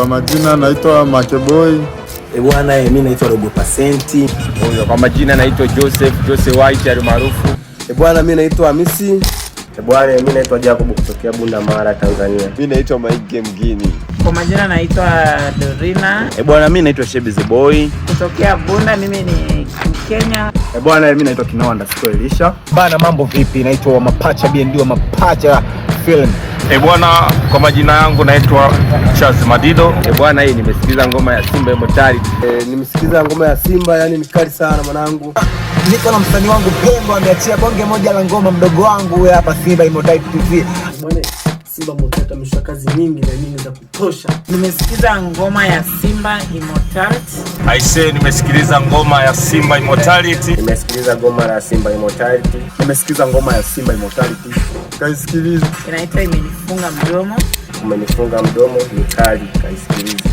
Kwa majina naitwa Makeboy. Bwana mimi naitwa Robo Pasenti. Kwa majina naitwa Joseph White almaarufu. Bwana mimi naitwa Hamisi. Bwana mimi naitwa Jacob kutokea Bunda Mara, Tanzania. Mimi naitwa Mike Mgini. Kwa majina naitwa Dorina. Bwana mimi naitwa Shebi the Boy kutokea Bunda, mimi ni Kenya. Bwana mimi naitwa Kinawa_Elisha. Bana mambo vipi? Naitwa Mapacha BND wa Mapacha Film. Bwana kwa majina yangu naitwa Charles Madido. Bwana hii nimesikiliza ngoma ya Simba Immortality. Nimesikiza ngoma ya Simba, yani ni kali sana mwanangu. Niko na msanii wangu Pembo ameachia bonge moja la ngoma, mdogo wangu hapa Simba Immortality TV. Bwana Simba Immortality ameshika kazi nyingi na nyingi za kutosha. Nimesikiza ngoma ya Simba Immortality. Nimesikiliza ngoma ya Simba Immortality. Nimesikiliza ngoma ya Simba Immortality. Nimesikiza ngoma ya Simba Immortality. Kaisikiliza. Inaitwa Imenifunga Mdomo. Umenifunga mdomo, ni kali, kaisikiliza.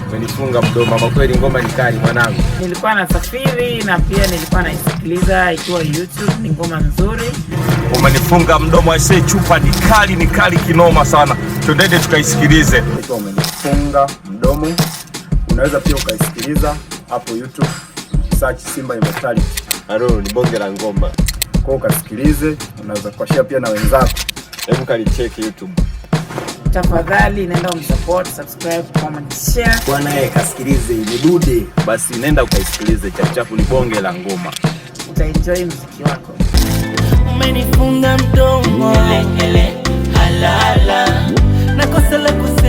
Umenifunga mdomo, kwa kweli ngoma ni kali mwanangu. Nilikuwa nasafiri na pia nilikuwa naisikiliza ikiwa YouTube, ni ngoma nzuri. Umenifunga mdomo, aisee, chupa ni kali kinoma sana. Twende tukaisikilize. Umenifunga mdomo. Unaweza pia ukaisikiliza hapo YouTube, search Simba Immortality. Ni bonge la ngoma. Kwa ukasikilize, unaweza kushare pia na wenzako. Hebu kalicheck YouTube. Tafadhali nenda umsupport, subscribe, comment, share. Bwana kasikilize ile dude. Basi nenda ukaisikilize, chapu ni bonge la ngoma. Utaenjoy muziki wako. Umenifunga mdomo, halala. Nakosa la kusema.